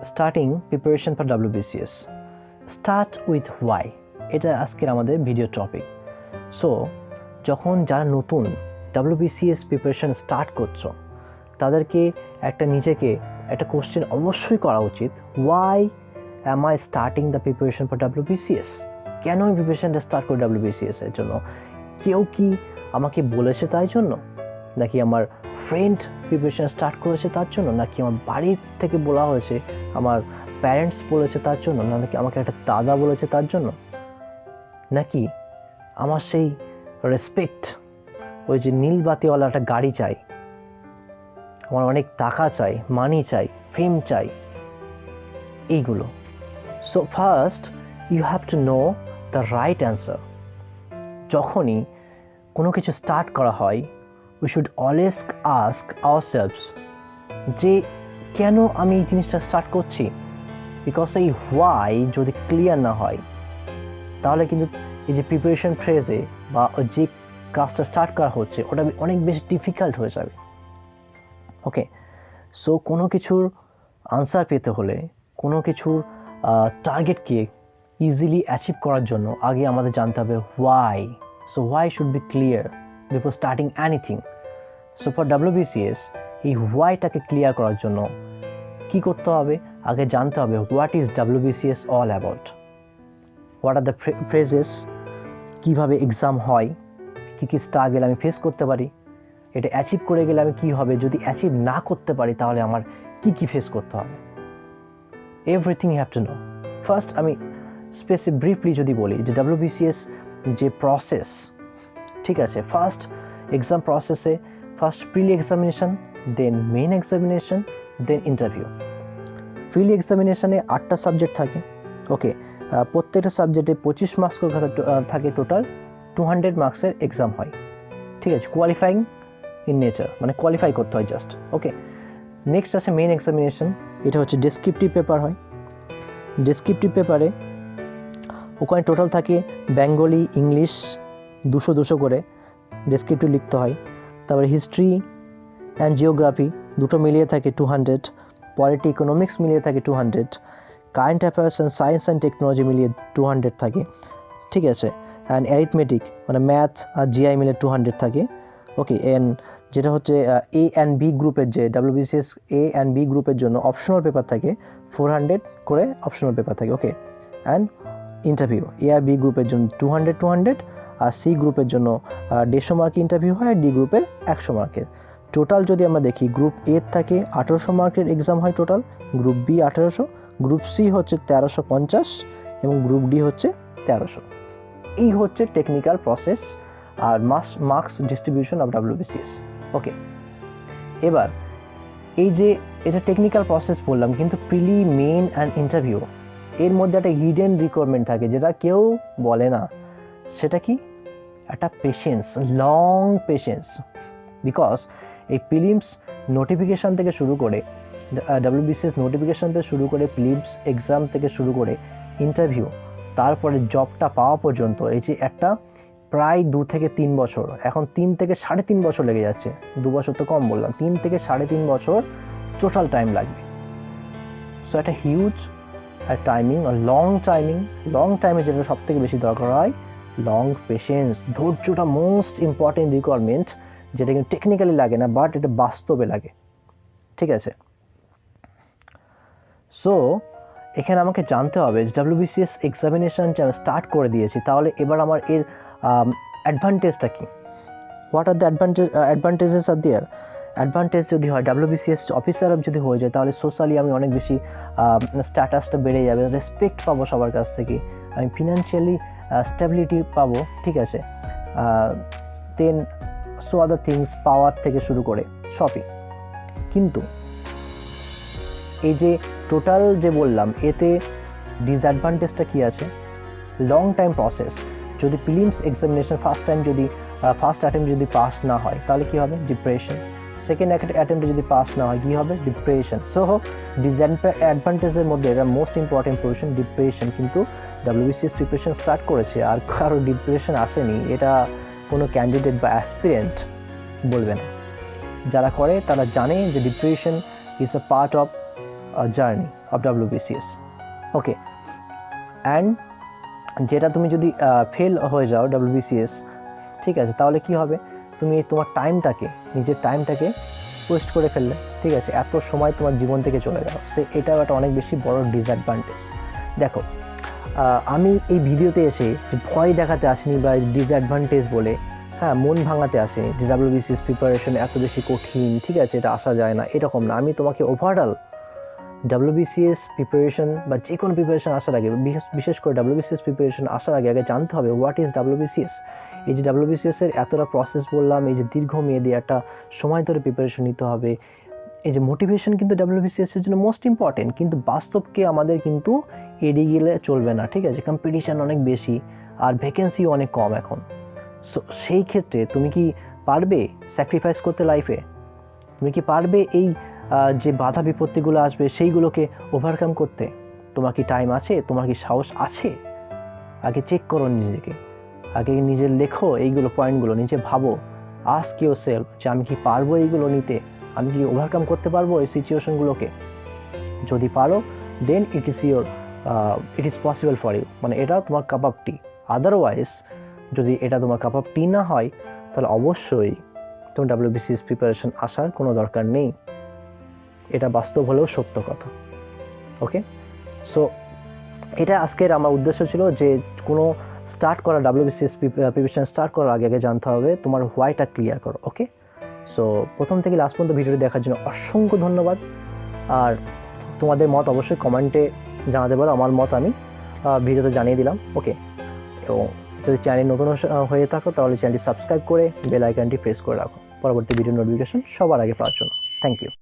Starting preparation for WBCS, start with why, এটা আজকের আমাদের ভিডিও টপিক। সো যখন যারা নতুন WBCS প্রিপারেশন স্টার্ট করছো তাদেরকে নিজেকে একটা কোশ্চেন অবশ্যই করা উচিত, why am I starting the preparation for WBCS? কেন আমি প্রিপারেশনটা স্টার্ট করি WBCS এর জন্য? কেউ কি আমাকে বলেছে তাই জন্য, নাকি আমার ফ্রেন্ড প্রিপারেশন স্টার্ট করেছে তার জন্য, নাকি আমার বাড়ির থেকে বলা হয়েছে, আমার প্যারেন্টস বলেছে তার জন্য, নাকি আমাকে একটা দাদা বলেছে তার জন্য, নাকি আমার সেই রেসপেক্ট, ওই যে নীল বাতিওয়ালা একটা গাড়ি চাই, আমার অনেক টাকা চাই, মানি চাই, ফেম চাই, এইগুলো। So first you have to know the right answer. যখনই কোনো কিছু স্টার্ট করা হয়, we should always ask ourselves যে কেন আমি এই জিনিসটা স্টার্ট করছি? বিকজ এই হোয়াই যদি ক্লিয়ার না হয় তাহলে কিন্তু এই যে প্রিপারেশন ফ্রেজে বা যে কাজটা স্টার্ট করা হচ্ছে ওটা অনেক বেশি ডিফিকাল্ট হয়ে যাবে। ওকে, সো কোনো কিছুর আনসার পেতে হলে, কোনো কিছুর টার্গেটকে ইজিলি অ্যাচিভ করার জন্য আগে আমাদের জানতে হবে why. So why should be clear before starting anything. So for WBCS এই হোয়াইটাকে ক্লিয়ার করার জন্য কি করতে হবে? আগে জানতে হবে what is WBCS all about, what are the phrases, কীভাবে এক্সাম হয়, কী কী স্ট্রাগল আমি ফেস করতে পারি, এটা অ্যাচিভ করে গেলে আমি কী হবে, যদি অ্যাচিভ না করতে পারি তাহলে আমার কি কি ফেস করতে হবে, everything you have to know. First আমি ব্রিফলি যদি বলি যে WBCS যে প্রসেস, ঠিক আছে, ফার্স্ট এক্সাম প্রসেসে first prelim examination, then main examination, then interview. প্রিলি এক্সামিনেশনে 8টা সাবজেক্ট থাকে। ওকে, প্রত্যেকটা সাবজেক্টে 25 মার্কস করে থাকে, টোটাল 200 মার্কসের এক্সাম হয়। ঠিক আছে, কোয়ালিফাইং ইন নেচার, মানে কোয়ালিফাই করতে হয় জাস্ট। ওকে, নেক্সট আছে মেইন এক্সামিনেশন। এটা হচ্ছে ডেসক্রিপটিভ পেপার হয়। ডেসক্রিপটিভ পেপারে ওখানে টোটাল থাকে বেঙ্গলি, ইংলিশ 200 করে ডেসক্রিপটিভ লিখতে হয়। তারপরে হিস্ট্রি অ্যান্ড জিওগ্রাফি দুটো মিলিয়ে থাকে 200, পলিটি ইকোনমিক্স মিলিয়ে থাকে 200, current affairs and science and technology মিলিয়ে 200 থাকে। ঠিক আছে, অ্যান্ড অ্যারিথমেটিক মানে ম্যাথ আর জিআই মিলে 200 থাকে। ওকে, অ্যান্ড যেটা হচ্ছে A and B গ্রুপের, যে WBCS A and B গ্রুপের জন্য অপশনাল পেপার থাকে 400 করে অপশনাল পেপার থাকে। ওকে, অ্যান্ড ইন্টারভিউ A আর B গ্রুপের জন্য 200, আর C গ্রুপের জন্য 150 মার্কের ইন্টারভিউ হয়, আর D গ্রুপের 100 মার্কের। টোটাল যদি আমরা দেখি, গ্রুপ A থাকে 1800 মার্কের এক্সাম হয় total, group B 1800, group C হচ্ছে 1350 এবং গ্রুপ D হচ্ছে 1300। এই হচ্ছে টেকনিক্যাল প্রসেস আর marks distribution of WBCS। Okay, এবার এই যে এটা টেকনিক্যাল প্রসেস বললাম, কিন্তু প্রিলি, মেইন অ্যান্ড ইন্টারভিউ এর মধ্যে একটা হিডেন রিকোয়ারমেন্ট থাকে যেটা কেউ বলে না। সেটা কি? একটা পেশেন্স, লং পেশেন্স। বিকজ এই প্রিলিমস নোটিফিকেশান থেকে শুরু করে, WBCS নোটিফিকেশান থেকে শুরু করে, প্রিলিমস এক্সাম থেকে শুরু করে ইন্টারভিউ, তারপরে জবটা পাওয়া পর্যন্ত, এই যে একটা প্রায় 2 থেকে 3 বছর, এখন 3 থেকে 3.5 বছর লেগে যাচ্ছে, 2 বছর তো কম বললাম, 3 থেকে 3.5 বছর টোটাল টাইম লাগবে। সো একটা হিউজ টাইমিং, লং টাইমে যেটা সব থেকে বেশি দরকার হয়, লং পেশেন্স, ধৈর্যটা মোস্ট ইম্পর্টেন্ট রিকোয়ারমেন্ট, যেটা কিন্তু টেকনিক্যালি লাগে না, বাট এটা বাস্তবে লাগে। ঠিক আছে, সো এখানে আমাকে জানতে হবে যে WBCS এক্সামিনেশন যে আমি স্টার্ট করে দিয়েছি, তাহলে এবার আমার এর অ্যাডভান্টেজটা কি? What are the advantages are there? Advantage যদি হয়, WBCS অফিসার যদি হয়ে যায়, তাহলে সোশ্যালি আমি অনেক বেশি স্ট্যাটাসটা বেড়ে যাবে, রেসপেক্ট পাবো সবার কাছ থেকে, আমি ফিনান্সিয়ালি স্টেবিলিটি পাবো। ঠিক আছে, দেন সো আদার থিংস, পাওয়ার থেকে শুরু করে সবই। কিন্তু এই যে টোটাল যে বললাম, এতে ডিসঅ্যাডভান্টেজটা কি আছে? Long time process. যদি প্রিলিমস এক্সামিনেশন ফার্স্ট অ্যাটেম্প যদি পাস না হয় তাহলে কি হবে? ডিপ্রেশন। সেকেন্ড অ্যাটেম্পটে যদি পাস না হয় কি হবে? ডিপ্রেশন। সো ডিসঅ্যাডভান্টেজের মধ্যে এটা মোস্ট ইম্পর্টেন্ট পজিশন, ডিপ্রেশন। কিন্তু WBCS প্রিপারেশন স্টার্ট করেছে আর কারো ডিপ্রেশন আসেনি, এটা কোনো ক্যান্ডিডেট বা অ্যাসপিরেন্ট বলবে না। যারা করে তারা জানে যে depression is a part of journey of WBCS, okay. And যেটা তুমি যদি ফেল হয়ে যাও WBCS, ঠিক আছে, তাহলে কি হবে, তুমি তোমার টাইমটাকে, নিজের টাইমটাকে ওয়েস্ট করে ফেললে, ঠিক আছে, এত সময় তোমার জীবন থেকে চলে গেল। এটাও একটা অনেক বেশি বড় ডিসঅ্যাডভান্টেজ। দেখো, আমি এই ভিডিওতে এসে যে ভয় দেখাতে আসিনি বা ডিসঅ্যাডভান্টেজ বলে, হ্যাঁ, মন ভাঙাতে আসিনি যে WBCS প্রিপারেশন এত বেশি কঠিন, ঠিক আছে, এটা আসা যায় না, এরকম না। আমি তোমাকে ওভারঅল WBCS প্রিপারেশন বা যে কোনো প্রিপারেশন আসার আগে, বিশেষ করে WBCS প্রিপারেশন আসার আগে জানতে হবে হোয়াট ইজ WBCS। এই যে WBCS এর এতটা প্রসেস বললাম, এই যে দীর্ঘমেয়াদী একটা সময় ধরে প্রিপারেশন নিতে হবে, এই যে মোটিভেশন কিন্তু WBCS এর জন্য মোস্ট ইম্পর্টেন্ট, কিন্তু বাস্তবকে আমাদের কিন্তু এড়িয়ে গেলে চলবে না, ঠিক আছে। কম্পিটিশন অনেক বেশি আর ভ্যাকেন্সি অনেক কম এখন। সো সেই ক্ষেত্রে তুমি কি পারবে স্যাক্রিফাইস করতে লাইফে? তুমি কি পারবে এই যে বাধা বিপত্তিগুলো আসবে সেইগুলোকে ওভারকাম করতে? তোমার কি টাইম আছে? তোমার কি সাহস আছে? আগে চেক করো নিজেকে, আগে নিজের লেখো এইগুলো পয়েন্টগুলো, নিজে ভাবো, আস্ক ইউরসেলফ যে আমি কি পারবো এইগুলো নিতে, আমি কি ওভারকাম করতে পারবো এই সিচুয়েশনগুলোকে। যদি পারো then it is possible for you, মানে এটা তোমার কাপ অফ টি। আদারওয়াইজ যদি এটা তোমার কাপ অফ টি না হয়, তাহলে অবশ্যই তোমার WBCS প্রিপারেশন আসার কোনো দরকার নেই। এটা বাস্তব হলেও সত্য কথা, ওকে। সো এটা আজকের আমার উদ্দেশ্য ছিল যে কোনো স্টার্ট করা WBCS প্রিপারেশন স্টার্ট করার আগে জানতে হবে তোমার হোয়াইটা ক্লিয়ার করো, ওকে। সো প্রথম থেকে লাস্ট পর্যন্ত ভিডিওটি দেখার জন্য অসংখ্য ধন্যবাদ। আর তোমাদের মত অবশ্যই কমেন্টে জানাতে পারো, আমার মত আমি ভিডিওতে জানিয়ে দিলাম, ওকে। এবং যদি চ্যানেল নতুন হয়ে থাকো তাহলে চ্যানেলটি সাবস্ক্রাইব করে বেল আইকনটি প্রেস করে রাখো পরবর্তী ভিডিও নোটিফিকেশন সবার আগে পাওয়ার জন্য। Thank you.